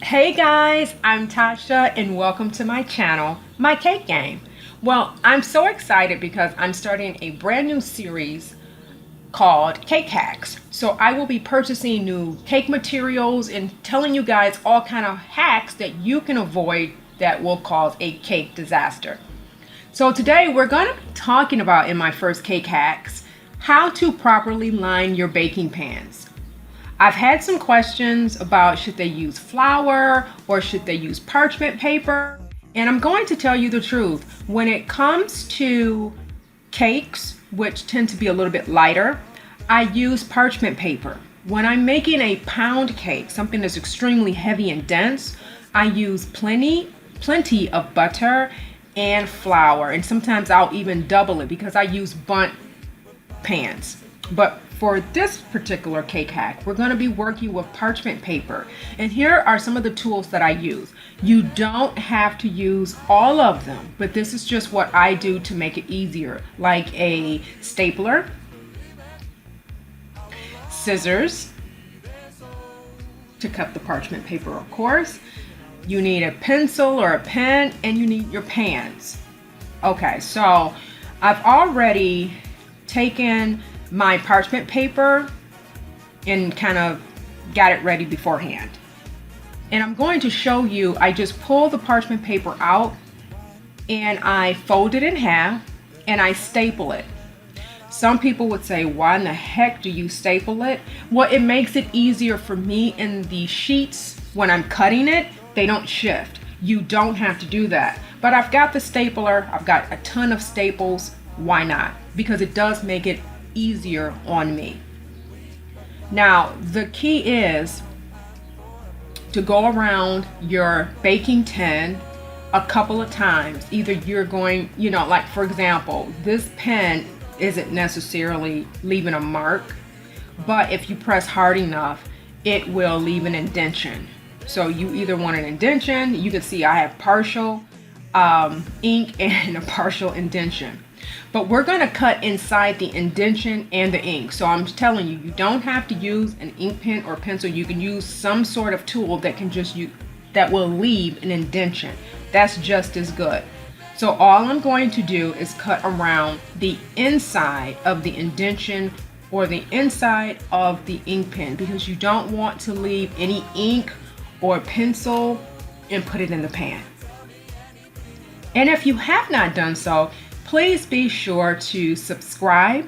Hey guys, I'm Tasha and welcome to my channel, My Cake Game. Well, I'm so excited because I'm starting a brand new series called Cake Hacks. So I will be purchasing new cake materials and telling you guys all kind of hacks that you can avoid that will cause a cake disaster. So today we're going to be talking about in my first cake hacks how to properly line your baking pans. I've had some questions about should they use flour or should they use parchment paper. And I'm going to tell you the truth. When it comes to cakes, which tend to be a little bit lighter, I use parchment paper. When I'm making a pound cake, something that's extremely heavy and dense, I use plenty of butter and flour. And sometimes I'll even double it because I use bundt pans. But for this particular cake hack, we're going to be working with parchment paper. And here are some of the tools that I use. You don't have to use all of them, but this is just what I do to make it easier. Like a stapler, scissors to cut the parchment paper, of course. You need a pencil or a pen, and you need your pans. Okay, so I've already taken my parchment paper and kind of got it ready beforehand. And I'm going to show you, I just pull the parchment paper out and I fold it in half and I staple it. Some people would say, why in the heck do you staple it? Well, it makes it easier for me in the sheets when I'm cutting it, they don't shift. You don't have to do that. But I've got the stapler, I've got a ton of staples, why not? Because it does make it easier on me. Now, the key is to go around your baking tin a couple of times. Either you're going, like for example, this pen isn't necessarily leaving a mark, but if you press hard enough, it will leave an indentation. So you either want an indentation, you can see I have partial ink and a partial indentation. But we're going to cut inside the indentation and the ink. So I'm telling you, you don't have to use an ink pen or pencil. You can use some sort of tool that can that will leave an indentation. That's just as good. So all I'm going to do is cut around the inside of the indentation or the inside of the ink pen, because you don't want to leave any ink or pencil and put it in the pan. And if you have not done so, please be sure to subscribe,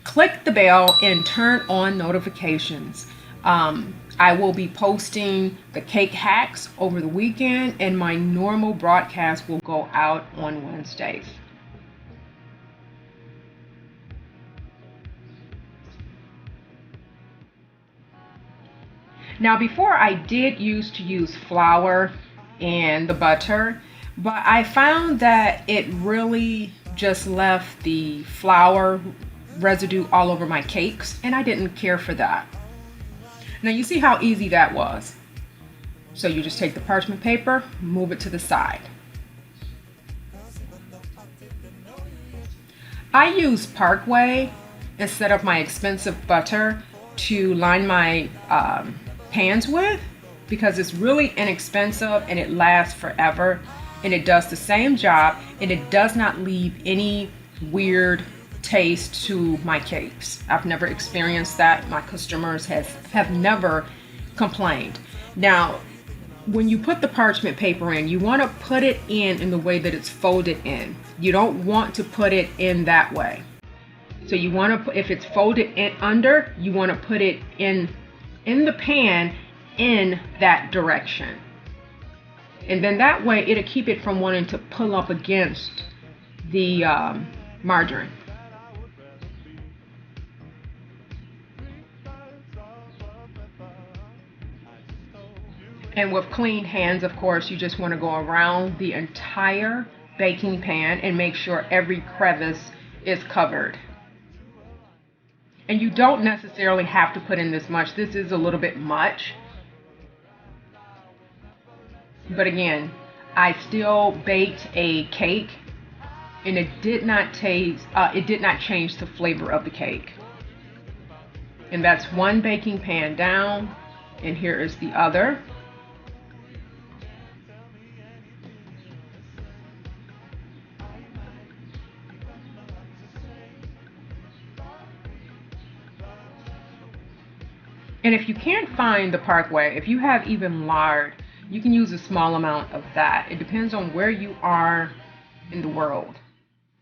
click the bell, and turn on notifications. I will be posting the cake hacks over the weekend, and my normal broadcast will go out on Wednesdays. Now, before I did used to use flour and the butter, but I found that it really just left the flour residue all over my cakes, and I didn't care for that. Now you see how easy that was. So you just take the parchment paper, move it to the side. I use Parkway instead of my expensive butter to line my pans with, because it's really inexpensive and it lasts forever. And it does the same job, and it does not leave any weird taste to my cakes. I've never experienced that. My customers have never complained. Now, when you put the parchment paper in, you want to put it in the way that it's folded in. You don't want to put it in that way. So you want to, if it's folded in under, you want to put it in the pan in that direction. And then that way it'll keep it from wanting to pull up against the margarine. And with clean hands, of course, you just want to go around the entire baking pan and make sure every crevice is covered. And you don't necessarily have to put in this much. This is a little bit much. But again, I still baked a cake, and it did not change the flavor of the cake. And that's one baking pan down, and here is the other. And if you can't find the Parkway, if you have even lard, you can use a small amount of that. It depends on where you are in the world,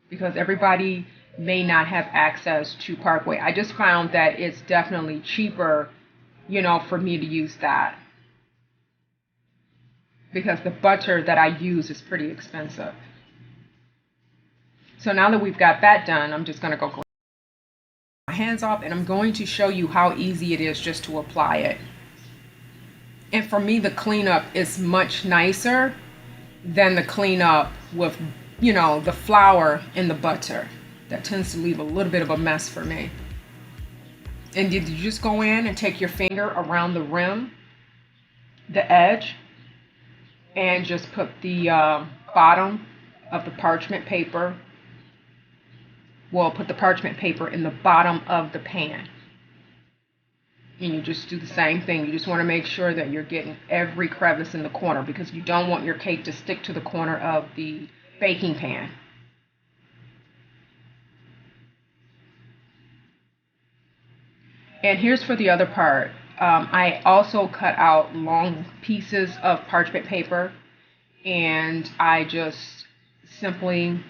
because everybody may not have access to Parkway. I just found that it's definitely cheaper, for me to use that, because the butter that I use is pretty expensive. So now that we've got that done, I'm just going to go clean my hands off, and I'm going to show you how easy it is just to apply it. And for me, the cleanup is much nicer than the cleanup with, the flour and the butter. That tends to leave a little bit of a mess for me. And you just go in and take your finger around the rim, the edge, and just put the bottom of the parchment paper. Well, put the parchment paper in the bottom of the pan. And you just do the same thing. You just want to make sure that you're getting every crevice in the corner, because you don't want your cake to stick to the corner of the baking pan. And here's for the other part. I also cut out long pieces of parchment paper, and I just simply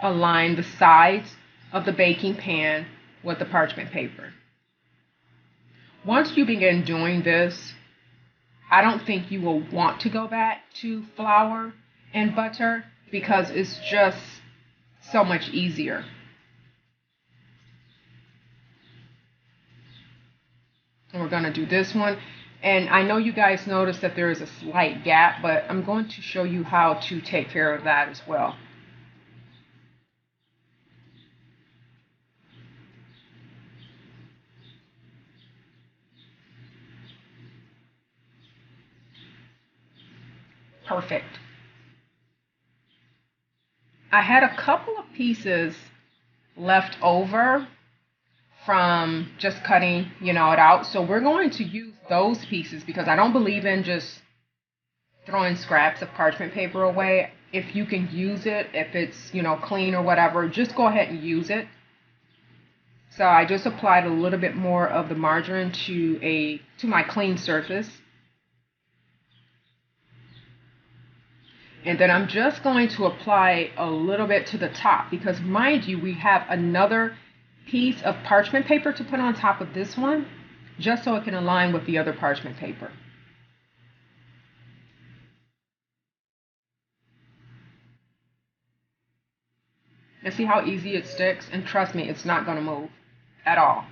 align the sides of the baking pan with the parchment paper. Once you begin doing this, I don't think you will want to go back to flour and butter, because it's just so much easier. And we're going to do this one. And I know you guys noticed that there is a slight gap, but I'm going to show you how to take care of that as well. Perfect. I had a couple of pieces left over from just cutting, it out. So we're going to use those pieces, because I don't believe in just throwing scraps of parchment paper away. If you can use it, if it's, clean or whatever, just go ahead and use it. So I just applied a little bit more of the margarine to my clean surface. And then I'm just going to apply a little bit to the top, because mind you, we have another piece of parchment paper to put on top of this one, just so it can align with the other parchment paper. And see how easy it sticks? And trust me, it's not going to move at all.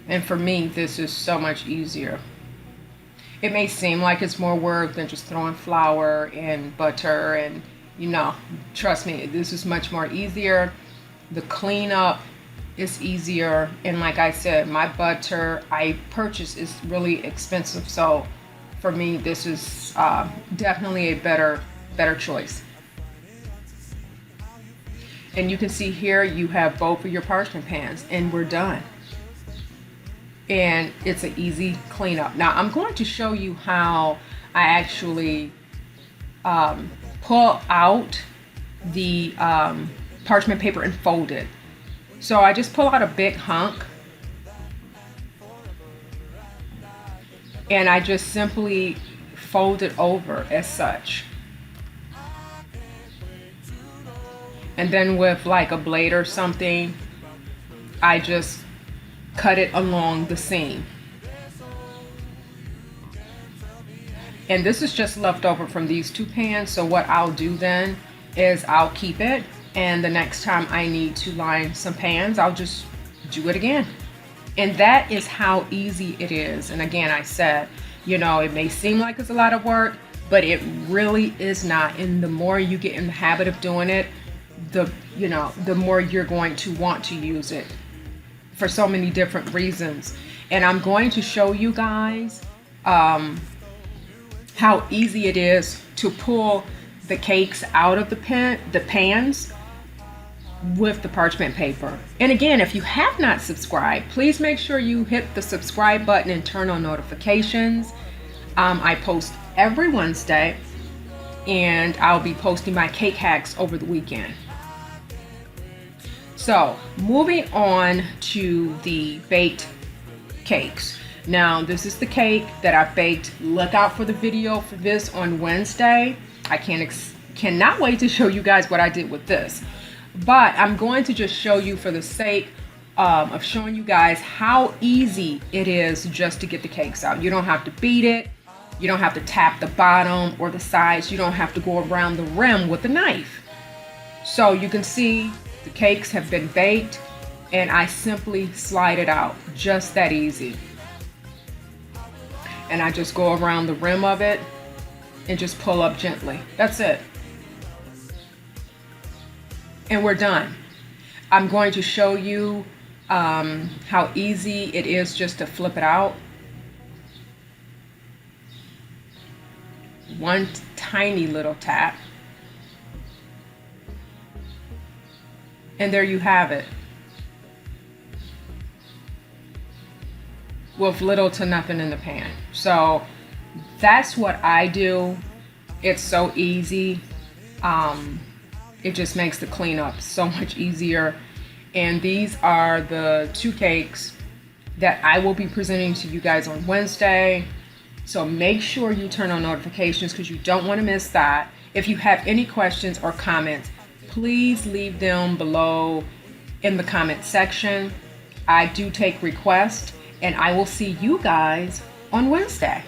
And for me, this is so much easier. It may seem like it's more work than just throwing flour and butter, and trust me, this is much more easier. The cleanup is easier, and like I said, my butter I purchased is really expensive, so for me this is definitely a better choice. And you can see here you have both of your parchment pans, and we're done. And it's an easy cleanup. Now I'm going to show you how I actually pull out the parchment paper and fold it. So I just pull out a big hunk, and I just simply fold it over as such. And then with like a blade or something, I just cut it along the seam. And this is just left over from these two pans, so what I'll do then is I'll keep it, and the next time I need to line some pans, I'll just do it again. And that is how easy it is. And again, I said, it may seem like it's a lot of work, but it really is not. And the more you get in the habit of doing it, the more you're going to want to use it for so many different reasons. And I'm going to show you guys how easy it is to pull the cakes out of the pans with the parchment paper. And again, if you have not subscribed, please make sure you hit the subscribe button and turn on notifications. I post every Wednesday, and I'll be posting my cake hacks over the weekend. So, moving on to the baked cakes. Now, this is the cake that I baked. Look out for the video for this on Wednesday. I cannot wait to show you guys what I did with this. But I'm going to just show you for the sake of showing you guys how easy it is just to get the cakes out. You don't have to beat it. You don't have to tap the bottom or the sides. You don't have to go around the rim with a knife. So you can see the cakes have been baked, and I simply slide it out. Just that easy. And I just go around the rim of it and just pull up gently. That's it. And we're done. I'm going to show you how easy it is just to flip it out. One tiny little tap. And there you have it. With little to nothing in the pan. So that's what I do. It's so easy. It just makes the cleanup so much easier. And these are the 2 cakes that I will be presenting to you guys on Wednesday. So make sure you turn on notifications because you don't want to miss that. If you have any questions or comments, please leave them below in the comment section. I do take requests, and I will see you guys on Wednesday.